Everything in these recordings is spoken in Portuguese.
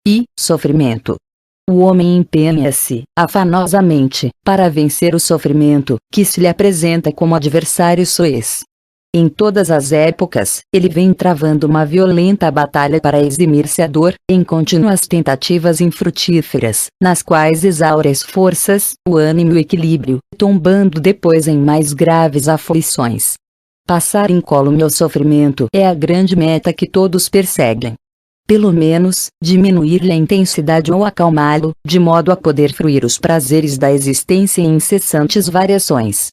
e sofrimento. O homem empenha-se, afanosamente, para vencer o sofrimento, que se lhe apresenta como adversário soez. Em todas as épocas, ele vem travando uma violenta batalha para eximir-se a dor, em contínuas tentativas infrutíferas, nas quais exaure as forças, o ânimo e o equilíbrio, tombando depois em mais graves aflições. Passar incólume ao sofrimento é a grande meta que todos perseguem. Pelo menos, diminuir-lhe a intensidade ou acalmá-lo, de modo a poder fruir os prazeres da existência em incessantes variações.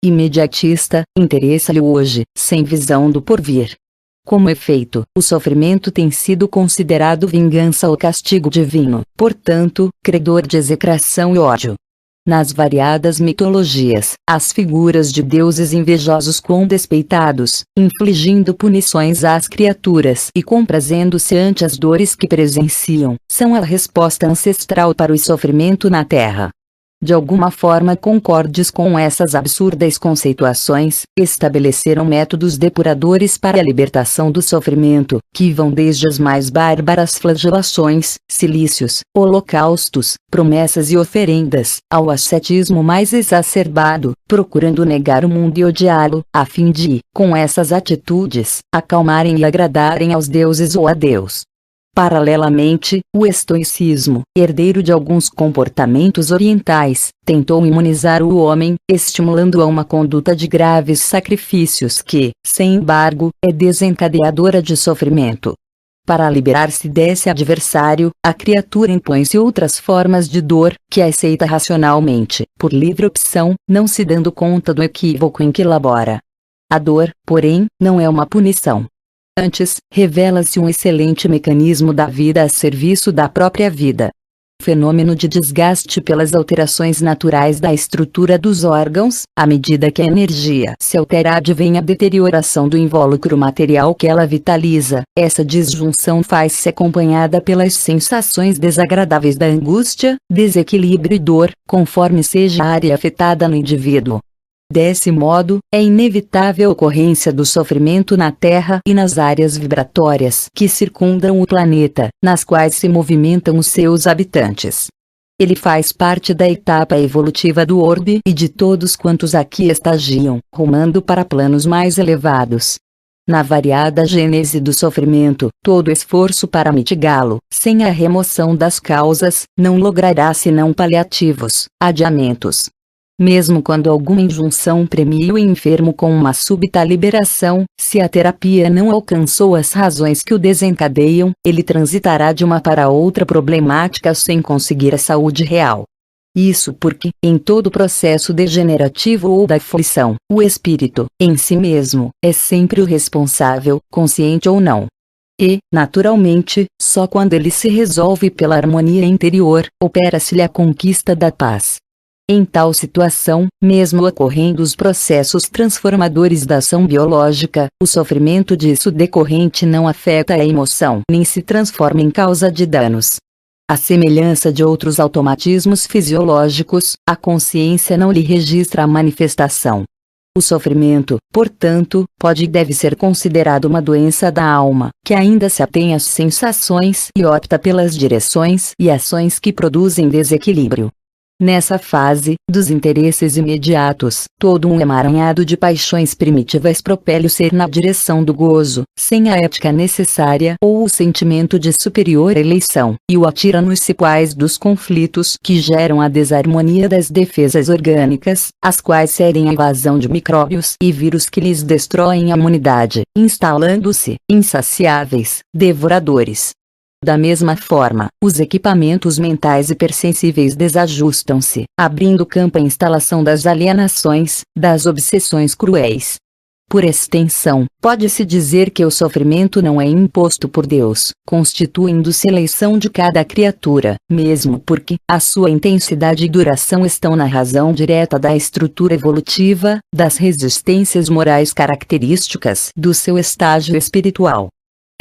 Imediatista, interessa-lhe o hoje, sem visão do porvir. Como efeito, o sofrimento tem sido considerado vingança ou castigo divino, portanto, credor de execração e ódio. Nas variadas mitologias, as figuras de deuses invejosos com despeitados, infligindo punições às criaturas e comprazendo-se ante as dores que presenciam, são a resposta ancestral para o sofrimento na Terra. De alguma forma concordes com essas absurdas conceituações, estabeleceram métodos depuradores para a libertação do sofrimento, que vão desde as mais bárbaras flagelações, cilícios, holocaustos, promessas e oferendas, ao ascetismo mais exacerbado, procurando negar o mundo e odiá-lo, a fim de, com essas atitudes, acalmarem e agradarem aos deuses ou a Deus. Paralelamente, o estoicismo, herdeiro de alguns comportamentos orientais, tentou imunizar o homem, estimulando-o a uma conduta de graves sacrifícios que, sem embargo, é desencadeadora de sofrimento. Para liberar-se desse adversário, a criatura impõe-se outras formas de dor, que aceita racionalmente, por livre opção, não se dando conta do equívoco em que labora. A dor, porém, não é uma punição. Antes, revela-se um excelente mecanismo da vida a serviço da própria vida. Fenômeno de desgaste pelas alterações naturais da estrutura dos órgãos, à medida que a energia se altera advém a deterioração do invólucro material que ela vitaliza. Essa disjunção faz-se acompanhada pelas sensações desagradáveis da angústia, desequilíbrio e dor, conforme seja a área afetada no indivíduo. Desse modo, é inevitável a ocorrência do sofrimento na Terra e nas áreas vibratórias que circundam o planeta, nas quais se movimentam os seus habitantes. Ele faz parte da etapa evolutiva do orbe e de todos quantos aqui estagiam, rumando para planos mais elevados. Na variada gênese do sofrimento, todo esforço para mitigá-lo, sem a remoção das causas, não logrará senão paliativos, adiamentos. Mesmo quando alguma injunção premie o enfermo com uma súbita liberação, se a terapia não alcançou as razões que o desencadeiam, ele transitará de uma para outra problemática sem conseguir a saúde real. Isso porque, em todo processo degenerativo ou da aflição, o espírito, em si mesmo, é sempre o responsável, consciente ou não. E, naturalmente, só quando ele se resolve pela harmonia interior, opera-se-lhe a conquista da paz. Em tal situação, mesmo ocorrendo os processos transformadores da ação biológica, o sofrimento disso decorrente não afeta a emoção nem se transforma em causa de danos. À semelhança de outros automatismos fisiológicos, a consciência não lhe registra a manifestação. O sofrimento, portanto, pode e deve ser considerado uma doença da alma, que ainda se atém às sensações e opta pelas direções e ações que produzem desequilíbrio. Nessa fase, dos interesses imediatos, todo um emaranhado de paixões primitivas propele o ser na direção do gozo, sem a ética necessária ou o sentimento de superior eleição, e o atira nos cipoais dos conflitos que geram a desarmonia das defesas orgânicas, as quais cedem à invasão de micróbios e vírus que lhes destroem a imunidade, instalando-se, insaciáveis, devoradores. Da mesma forma, os equipamentos mentais hipersensíveis desajustam-se, abrindo campo à instalação das alienações, das obsessões cruéis. Por extensão, pode-se dizer que o sofrimento não é imposto por Deus, constituindo-se eleição de cada criatura, mesmo porque a sua intensidade e duração estão na razão direta da estrutura evolutiva, das resistências morais características do seu estágio espiritual.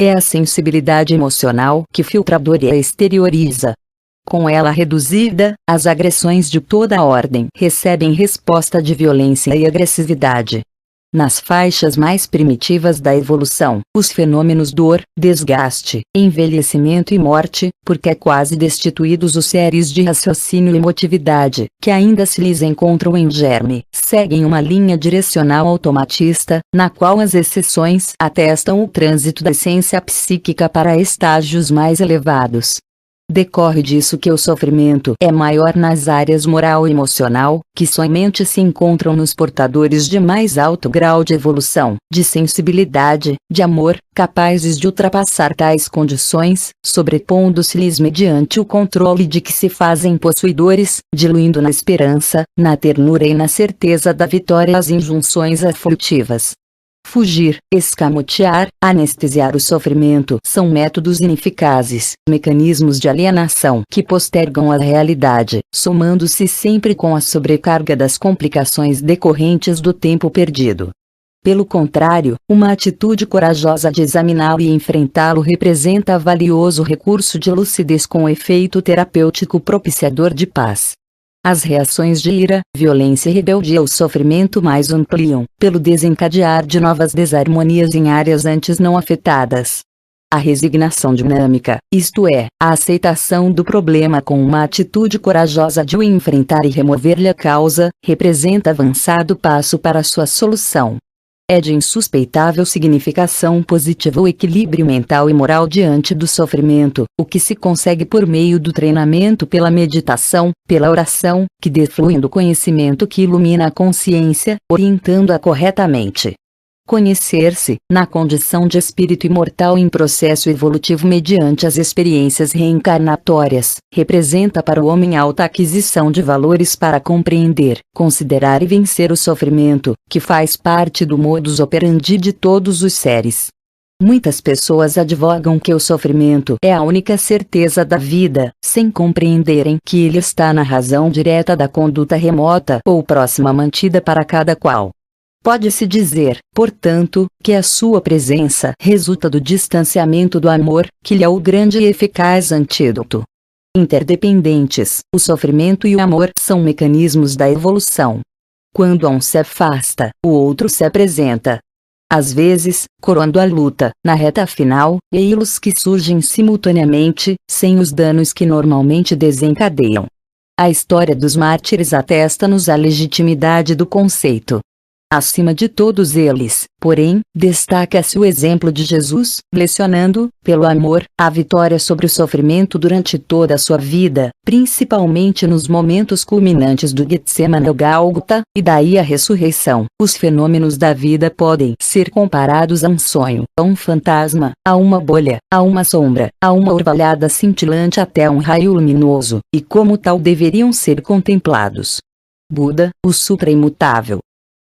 É a sensibilidade emocional que filtradora e exterioriza. Com ela reduzida, as agressões de toda a ordem recebem resposta de violência e agressividade. nas faixas mais primitivas da evolução, os fenômenos dor, desgaste, envelhecimento e morte, porque quase destituídos os seres de raciocínio e emotividade, que ainda se lhes encontram em germe, seguem uma linha direcional automatista, na qual as exceções atestam o trânsito da essência psíquica para estágios mais elevados. Decorre disso que o sofrimento é maior nas áreas moral e emocional, que somente se encontram nos portadores de mais alto grau de evolução, de sensibilidade, de amor, capazes de ultrapassar tais condições, sobrepondo-se-lhes mediante o controle de que se fazem possuidores, diluindo na esperança, na ternura e na certeza da vitória as injunções aflitivas. Fugir, escamotear, anestesiar o sofrimento são métodos ineficazes, mecanismos de alienação que postergam a realidade, somando-se sempre com a sobrecarga das complicações decorrentes do tempo perdido. Pelo contrário, uma atitude corajosa de examiná-lo e enfrentá-lo representa valioso recurso de lucidez com efeito terapêutico propiciador de paz. As reações de ira, violência e rebeldia ao sofrimento mais ampliam, pelo desencadear de novas desarmonias em áreas antes não afetadas. A resignação dinâmica, isto é, a aceitação do problema com uma atitude corajosa de o enfrentar e remover-lhe a causa, representa avançado passo para sua solução. É de insuspeitável significação positiva o equilíbrio mental e moral diante do sofrimento, o que se consegue por meio do treinamento pela meditação, pela oração, que defluem do conhecimento que ilumina a consciência, orientando-a corretamente. Conhecer-se, na condição de espírito imortal em processo evolutivo mediante as experiências reencarnatórias, representa para o homem alta aquisição de valores para compreender, considerar e vencer o sofrimento, que faz parte do modus operandi de todos os seres. Muitas pessoas advogam que o sofrimento é a única certeza da vida, sem compreenderem que ele está na razão direta da conduta remota ou próxima mantida para cada qual. Pode-se dizer, portanto, que a sua presença resulta do distanciamento do amor, que lhe é o grande e eficaz antídoto. Interdependentes, o sofrimento e o amor são mecanismos da evolução. Quando um se afasta, o outro se apresenta. Às vezes, coroando a luta, na reta final, ei-los que surgem simultaneamente, sem os danos que normalmente desencadeiam. A história dos mártires atesta-nos a legitimidade do conceito. Acima de todos eles, porém, destaca-se o exemplo de Jesus, lecionando, pelo amor, a vitória sobre o sofrimento durante toda a sua vida, principalmente nos momentos culminantes do Getsemane ou Gálgota, e daí a ressurreição. Os fenômenos da vida podem ser comparados a um sonho, a um fantasma, a uma bolha, a uma sombra, a uma orvalhada cintilante até um raio luminoso, e como tal deveriam ser contemplados. Buda, o supraimutável,